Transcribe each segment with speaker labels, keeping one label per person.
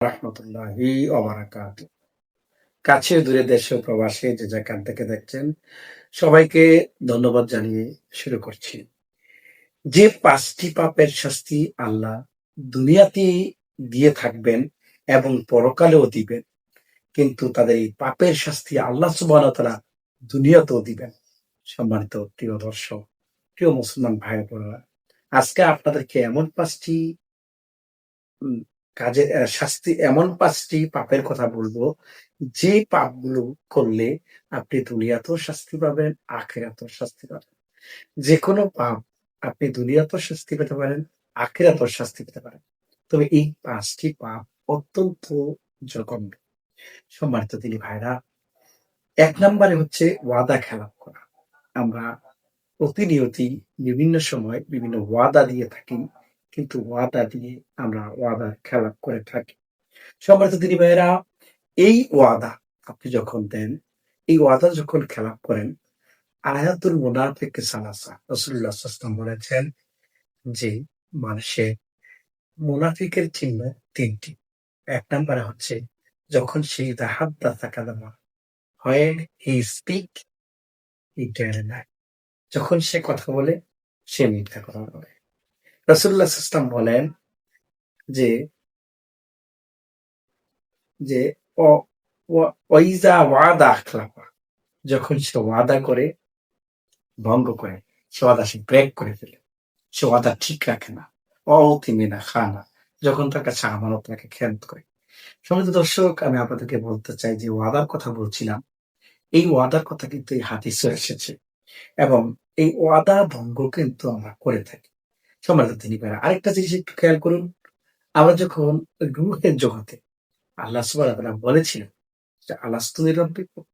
Speaker 1: রাহমাতুল্লাহি ওয়া বারাকাতুহু। কাছে দূরে দেশে ও প্রবাসে যে যেখান থেকে দেখছেন সবাইকে ধন্যবাদ জানিয়ে শুরু করছি। যে ৫ টি পাপের শাস্তি আল্লাহ দুনিয়াতেই দিয়ে থাকবেন এবং পরকালেও দিবেন। কিন্তু তাদের এই পাপের শাস্তি আল্লাহ সুবহানাহু ওয়া তাআলা দুনিয়াতেও দিবেন। সম্মানিত প্রিয় দর্শক, প্রিয় মুসলমান ভাই বোনেরা, আজকে আপনাদেরকে এমন ৫ টি উম কাজের শাস্তি এমন ৫ টি পাপের কথা বলবো, যে পাপগুলো করলে আপনি দুনিয়াতেও শাস্তি পাবেন, আখিরাতেও শাস্তি পাবেন। যেকোনো পাপ আপনি দুনিয়াতেও শাস্তি পেতে পারেন, আখিরাতেও শাস্তি পেতে পারেন। তবে এই ৫ টি পাপ অত্যন্ত জঘন্য। সম্মানিত দিনী ভাইরা, ১ নাম্বারে হচ্ছে ওয়াদা খেলাপ করা। আমরা প্রতিনিয়তই বিভিন্ন সময় বিভিন্ন ওয়াদা দিয়ে থাকি, কিন্তু ওয়াদা দিয়ে আমরা ওয়াদার খেলাপ করে থাকি। সম্মানিত দিনী ভাইয়েরা, এই ওয়াদা আপনি যখন দেন, এই ওয়াদা যখন খেলাপ করেন, আয়াতুল মুনাফিক সালাসা রাসূলুল্লাহ সাল্লাল্লাহু আলাইহি ওয়াসাল্লাম বলেছেন যে মানুষের মুনাফিকের চিহ্ন ৩ টি। ১ নাম্বারে হচ্ছে যখন সে ইযা হাদ্দাসা কাযাবা, when he speak he tell lie, যখন সে কথা বলে সে মিথ্যা কথা বলে। রাসূলুল্লাহ সাল্লাল্লাহু আলাইহি ওয়াসাল্লাম বলেন যে যে অ ওয়া ওয়াইজা ওয়াদা আখলাফা, যখন সে ওয়াদা করে ভঙ্গ করে, সে ওয়াদা সে ব্রেক করে ফেলে, সে ওয়াদা ঠিক রাখে না। অউতিমিনা খানা, যখন তার কাছে আমানত রাখে, খেয়ানত করে। সম্মানিত দর্শক, আমি আপনাদেরকে বলতে চাই যে ওয়াদার কথা বলছিলাম, এই ওয়াদার কথা কিন্তু এই হাদিসে এসেছে এবং এই ওয়াদা ভঙ্গ কিন্তু আমরা করে থাকি। সম্মানিত দিনী ভাইরা, আরেকটা জিনিস একটু খেয়াল করুন, আমরা যখন রূহের জগতে আল্লাহ সুবহানাহু ওয়া তাআলা বলেছিলেন যে আলাস্তু বিরাব্বিকুম,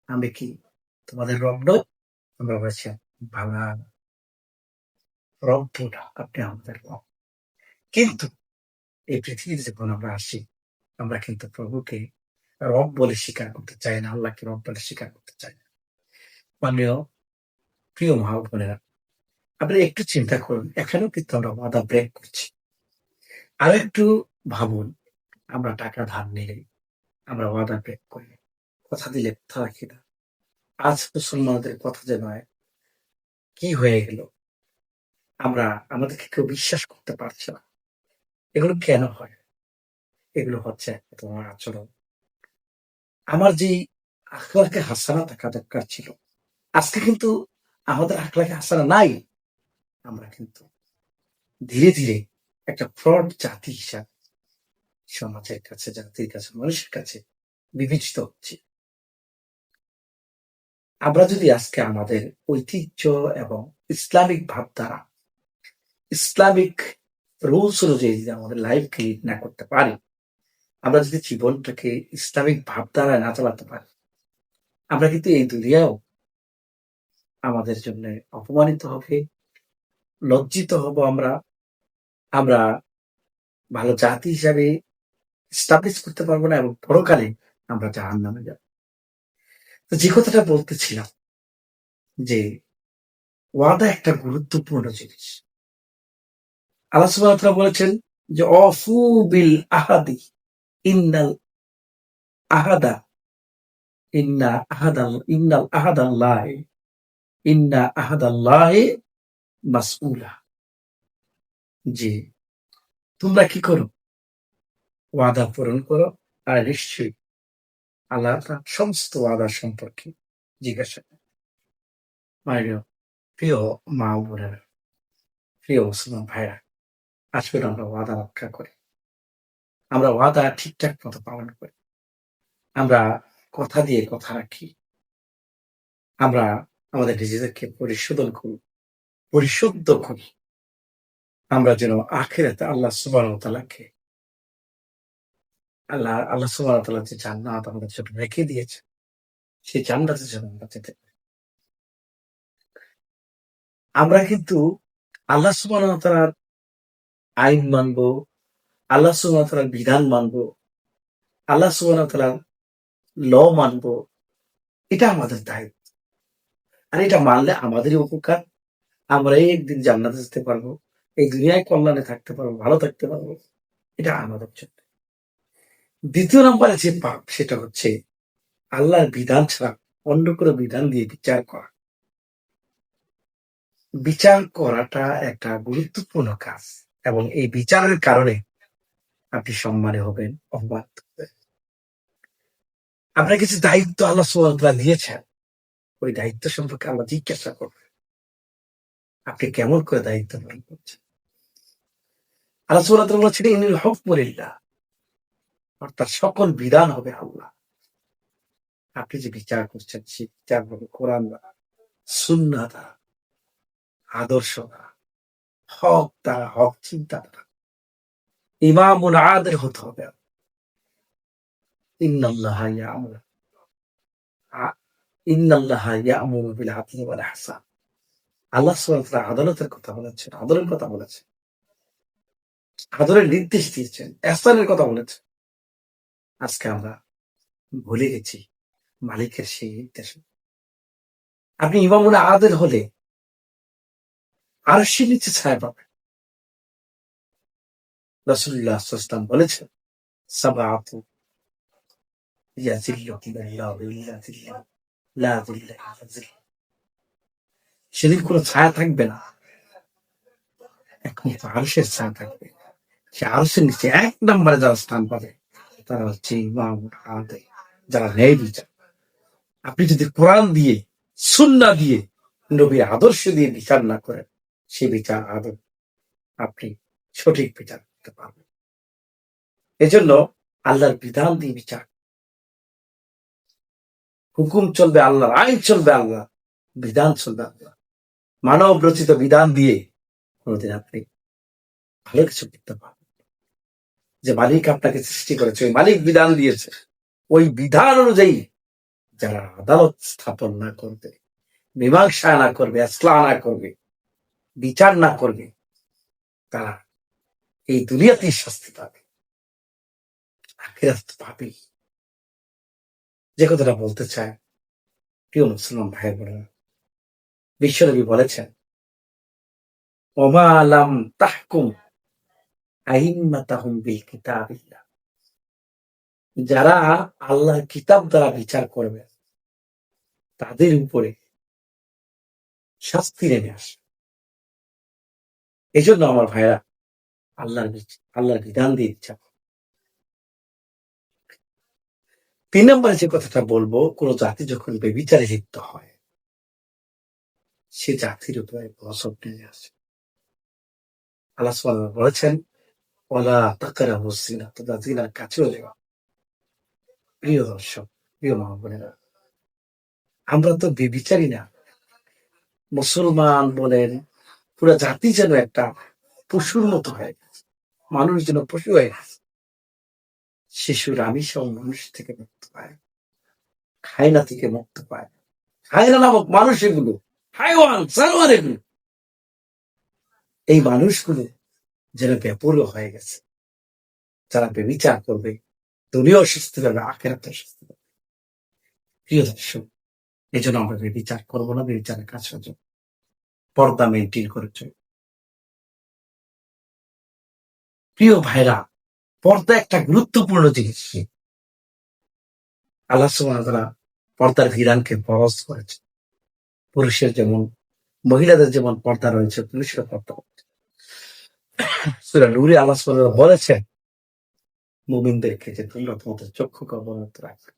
Speaker 1: আমি কি তোমাদের রব নই? আমরা বলেছি বালা রব্বুনা, আপনি আমাদের রব। কিন্তু এই পৃথিবীতে যখন আমরা আসি, আমরা কিন্তু প্রভুকে রব বলে স্বীকার করতে চাই না, আল্লাহকে রব বলে স্বীকার করতে চাই না। মাননীয় প্রিয় মা ও বোনেরা, আপনি একটু চিন্তা করুন, এখানেও কিন্তু আমরা ওয়াদা ব্রেক করছি। আরেকটু ভাবুন, আমরা টাকা ধার নিলে আমরা ওয়াদা ব্রেক করি, কথা দিলে কথা রাখি না। আজ মুসলমানদের কথা যে নয়, কি হয়ে গেল? আমরা আমাদেরকে কেউ বিশ্বাস করতে পারছে না। এগুলো কেন হয়? এগুলো হচ্ছে তোমার আচরণ। আমার যেই আখলাকে হাসানা থাকা দরকার ছিল, আজকে কিন্তু আমাদের আখলাকে হাসানা নাই। আমরা কিন্তু ধীরে, ধীরে একটা ফ্রড জাতি হিসাবে সমাজের কাছে, জাতির কাছে, মানুষের কাছে বিবেচিত হচ্ছি। আমরা যদি আজকে আমাদের ঐতিহ্য এবং ইসলামিক ভাবধারা, ইসলামিক রুলস অনুযায়ী যদি আমাদের লাইফকে লিড না করতে পারি, আমরা যদি জীবনটাকে ইসলামিক ভাবধারায় না চালাতে পারি, আমরা কিন্তু এই দুনিয়াও আমাদের জন্য অপমানিত হবে, লজ্জিত হব আমরা। আমরা ভালো জাতি হিসাবে এস্টাবলিশ করতে পারবো না এবং পরকালে আমরা জাহান্নামে যাব। তো যে কথাটা বলতেছিলাম যে ওয়াদা একটা গুরুত্বপূর্ণ জিনিস। আল্লাহ সুবহানাহু ওয়া তাআলা বলেছেন যে অফু বিল আহাদি, ইন্নাল আহাদা ইন্নাল আহাদাল্লাহি ইন্না আহাদাল্লাহি মাসউলা, যে তোমরা কি করো? ওয়াদা পূরণ করো, আর নিশ্চয়ই আল্লাহ তাআলা সমস্ত ওয়াদা সম্পর্কে জিজ্ঞাসা করেন। মাননীয় প্রিয় মা ও বোনেরা, প্রিয় মুসলমান ভাইরা, আসুন আমরা ওয়াদা রক্ষা করি। আমরা ওয়াদা ঠিকঠাক মতো পালন করি। আমরা কথা দিয়ে কথা রাখি। আমরা আমাদের নিজেদেরকে পরিশুদ্ধ করি। আমরা যেন আখিরাতে আল্লাহ সুবহানাহু ওয়া তাআলাকে আল্লাহ সুবহানাহু ওয়া তাআলা যে জান্নাত আমাদের জন্য রেখে দিয়েছেন, সেই জান্নাতে যেন আমরা যেতে পারি। আমরা কিন্তু আল্লাহ সুবহানাহু ওয়া তাআলার আইন মানবো, আল্লাহ সুবহানাহু ওয়া তাআলার বিধান মানবো, আল্লাহ সুবহানাহু ওয়া তাআলার ল মানবো। এটা আমাদের দায়িত্ব। আর এটা মানলে আমাদেরই উপকার। আমরাই একদিন জান্নাতে যেতে পারবো। এই দুনিয়ায় কল্যাণে থাকতে পারবো, ভালো থাকতে পারবো। এটা আমাদের জন্য। দ্বিতীয় নম্বরে যে পাপ সেটা হচ্ছে আল্লাহর বিধান ছাড়া অন্য কোনো বিধান দিয়ে বিচার করা। বিচার করাটা একটা গুরুত্বপূর্ণ কাজ এবং এই বিচারের কারণে আপনি সম্মানে হবেন, অপমান হবেন। আপনার কিছু দায়িত্ব আল্লাহ সুবহানাহু ওয়া তাআলা দিয়েছেন, ওই দায়িত্ব সম্পর্কে আল্লাহ জিজ্ঞাসা করবেন আপনি কেমন করে দায়িত্ব পালন করছেন। আল্লাহ সুবহানাহু ওয়া তাআলা বলেছেন ইনিল হুকমু লিল্লাহ, অর্থাৎ সকল বিধান হবে আল্লাহ। আপনি যে বিচার করছেন সেই বিচার হবে কোরআন দ্বারা, সুন্নাহ দ্বারা, আদর্শ দ্বারা, হক দ্বারা, হক চিন্তা দ্বারা। ইমামুন আদিল হতে হবে। ইন্নাল্লাহা ইয়া'মুরু ইন্নাল্লাহা ইয়া'মুরু বিল আদলি ওয়াল ইহসান। আল্লাহ সুবহানাহু ওয়া তাআলা আদালতের কথা বলেছেন, আদলের কথা বলেছেন, আদলের নির্দেশ দিয়েছেন, ইহসানের কথা বলেছেন। আজকে আমরা ভুলে গেছি মালিকের সেই নির্দেশ। আপনি ইমামুন আদিল হলে আরশের নিচে ছায়া পাবেন। রাসূলুল্লাহ সাল্লাল্লাহু আলাইহি ওয়াসাল্লাম বলেছেন সাবআতু ইয়াযিল্লুহুমুল্লাহু ইল্লা যিল্লাহ লা যিল্লা ইল্লা যিল্লাহ। সেদিন কোনো ছায়া থাকবে না, একমাত্র আরশের ছায়া থাকবে। সে আরশের নিচে এক নম্বরে যারা স্থান পাবে তারা হচ্ছে ইমাম আদিল, যারা ন্যায় বিচার। আপনি যদি কোরআন দিয়ে, সুন্নাহ দিয়ে, নবীর আদর্শ দিয়ে বিচার না করেন, সে বিচার আদল আপনি সঠিক বিচার করতে পারবেন। এজন্য আল্লাহর বিধান দিয়ে বিচার, হুকুম চলবে আল্লাহর, আইন চলবে আল্লাহ, বিধান চলবে আল্লাহ। মানব রচিত বিধান দিয়ে কোনোদিন আপনি ভালো কিছু করতে পারবেন। যে মালিক আপনাকে সৃষ্টি করেছে, ওই মালিক বিধান দিয়েছে, ওই বিধান অনুযায়ী যারা আদালত স্থাপন না করবে, মীমাংসা না করবে, ইসলাহ না করবে, বিচার না করবে, তারা এই দুনিয়াতেই শাস্তি পাবে, আখিরাত পাবে। যে কথাটা বলতে চায় প্রিয় মুসলমান ভাই বোনেরা, বিশ্বনবী বলেছেন ওমা লাম তাহকুম আইম্মাতাহুম বিল কিতাবিল্লাহ, যারা আল্লাহর কিতাব দ্বারা বিচার করবে তাদের উপরে শাস্তি নেমে আসে। এই জন্য আমার ভাইরা আল্লাহর বিধান দিয়ে বিচার। ৩ নম্বরে যে কথাটা বলবো, কোন জাতি যখন বেবিচারে লিপ্ত হয় সে জাতির উপরে গজব নেমে আসে। আল্লাহ সুবহানাহু ওয়া তাআলা বলেছেন ওয়ালা তাকরাবুজ জিনা, তোমরা জিনার কাছেও যেও। প্রিয় দর্শক, প্রিয় মা বোনেরা, আমরা তো বেবিচারী না। মুসলমান বলেন, পুরো জাতি যেন একটা পশুর মতো হয়ে গেছে, মানুষ যেন পশু হয়ে গেছে। শিশুর আমিষ মানুষ থেকে মুক্ত পায়, খায়না থেকে মুক্ত পায়। খায়না নামক মানুষ এগুলো, হাইওয়ান জানোয়ার এগুলো। এই মানুষগুলো যেন বেপরোয়া হয়ে গেছে। যারা বেবিচার করবে দুনিয়াও শাস্তি পাবে, আখিরাতেও শাস্তি পাবে। প্রিয় দর্শক, এই জন্য আমরা বেবিচার করবো না, বেবিচারের কাজ হচ্ছে পর্দা মেনটেন করে চলবে। প্রিয় ভাইরা, পর্দা একটা গুরুত্বপূর্ণ জিনিস। আল্লাহ সুবহানাহু ওয়া তাআলা পর্দার বিধানকে ফরজ করেছে। পুরুষের যেমন, মহিলাদের যেমন পর্দা রয়েছে, পুরুষের পর্দা রয়েছে। সূরা নূরে আল্লাহ সুবহানাহু ওয়া তাআলা বলেছেন মুমিনদেরকে যে তোমরা তোমাদের চক্ষুকে অবনত রাখবে।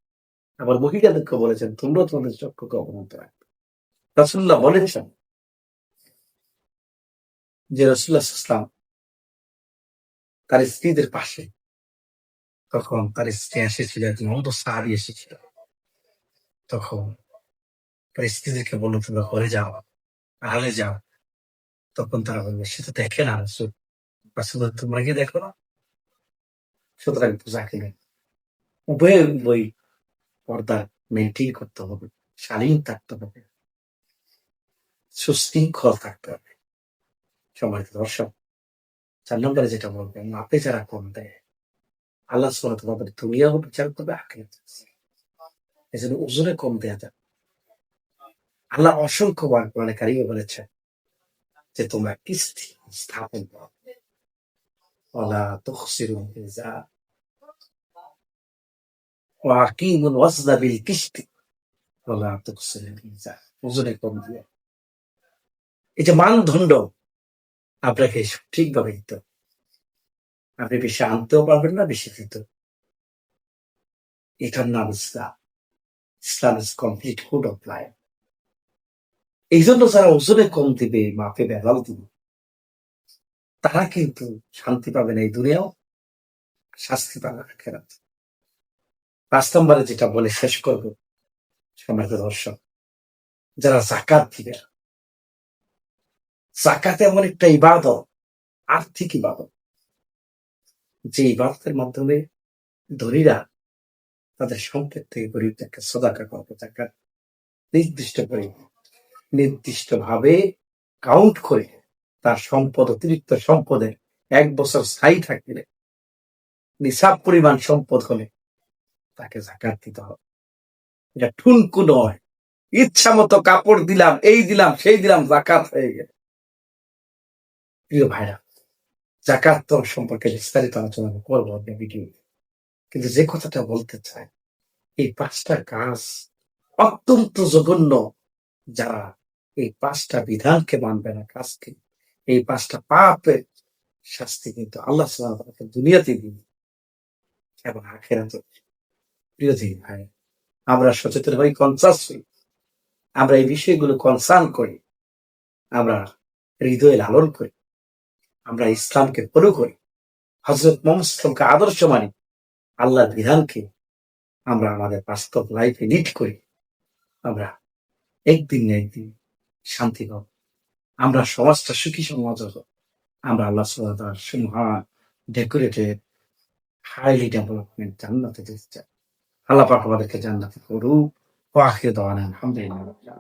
Speaker 1: আবার মহিলাদেরকে বলেছেন তোমরা তোমাদের চক্ষুকে অবনত রাখবে। রাসূলুল্লাহ বলেছেন যে রাসূলুল্লাহ সাল্লাল্লাহু আলাইহি ওয়াসাল্লাম তার স্ত্রীদের পাশে, তখন তার স্ত্রী এসেছিল, একজন অন্ধ সাহাবী এসেছিল। তখন তার স্ত্রীদেরকে বলল তোমরা ঘরে যাও, আড়ালে যাও। তখন তারা বলবে সে তো দেখে না রাসূল। রাসূল বললেন তোমরা কি দেখো না? সুতরাং বোঝা গেল উভয় পর্দা মেনটেন করতে হবে, শালীন থাকতে হবে, সুশৃঙ্খল থাকতে হবে। সম্মানিত দর্শক, ৪ নম্বরে যেটা বলবেন, মাপে যারা কম দেয় আল্লাহ সুবহানাহু ওয়া তাআলা তাদের দুনিয়াও বিচার করবে, আখিরাতেও। এজন্য ওজনে কম দেয়া যাবে। আল্লাহ অসংখ্যবার কোরআনে কারিমে বলেছেন যে তোমরা কিস্তি স্থাপন করো, ওয়ালা তুখসিরুল মিজান, ওয়াকিমুল ওয়াজনা বিল কিসতি ওয়ালা তুকসিরুল মিজান। ওজনে কম দিয়ে। এই যে মানদণ্ড আপনাকে সঠিকভাবে দিতে হবে। আপনি বেশি আনতেও পারবেন না, বেশি দিতেও। এটার নাম ইসলাম। Islam is complete code of life. এই জন্য যারা ওজনে কম দিবে, মাপে ভেজাল দিবে, তারা কিন্তু শান্তি পাবে না এই দুনিয়াও, শাস্তি পাবে আখিরাতে। ৫ নম্বরে যেটা বলে শেষ করব, সম্মানিত দর্শক, যারা যাকাত দিবে। যাকাত এমন একটা ইবাদত, আর্থিক ইবাদত, যে ইবাদতের মাধ্যমে ধনীরা তাদের সম্পদ থেকে গরিবদেরকে সদাকা করবে। যাকাত নির্দিষ্ট করে, নির্দিষ্টভাবে কাউন্ট করে তার সম্পদ, অতিরিক্ত সম্পদের ১ বছর স্থায়ী থাকলে নিসাব পরিমাণ সম্পদ হলে তাকে যাকাত দিতে হবে। এটা ঠুনকু নয়, ইচ্ছা মতো কাপড় দিলাম, এই দিলাম, সেই দিলাম, যাকাত হয়ে গেল। প্রিয় ভাইরা, যাকাত তো সম্পর্কে বিস্তারিত আলোচনা করবো আপনি ভিডিও, কিন্তু যে কথাটা বলতে চাই, এই ৫টা কাজ অত্যন্ত জঘন্য। যারা এই ৫টা বিধানকে মানবে না, কাজকে, এই ৫টা পাপের শাস্তি কিন্তু আল্লাহ সুবহানাহু ওয়া তাআলা দুনিয়াতে দিবে এবং আখিরাতে। প্রিয় দিন ভাই, আমরা সচেতন হই, কনসাস হই, আমরা এই বিষয়গুলো কনসার্ন করি, আমরা হৃদয়ে লালন করি, আমরা ইসলামকে ফলো করি, হযরত মুহাম্মদ সাল্লাল্লাহু আলাইহি আদর্শ মানি, আল্লাহর বিধানকে আমরা আমাদের বাস্তব লাইফে লিড করি। আমরা একদিন না একদিন শান্তি পাব। আমরা সমাজটা সুখী সমাজ হব। আমরা আল্লাহ সুবহানাহু ওয়া তাআলার মহান ডেকোরেটেড হাইলি ডেভেলপমেন্ট জান্নাতে যেতে চাই। আল্লাহ পাক আমাদেরকে জান্নাতে করুক। ওয়া আখিরু দাওয়ানা আলহামদুলিল্লাহ।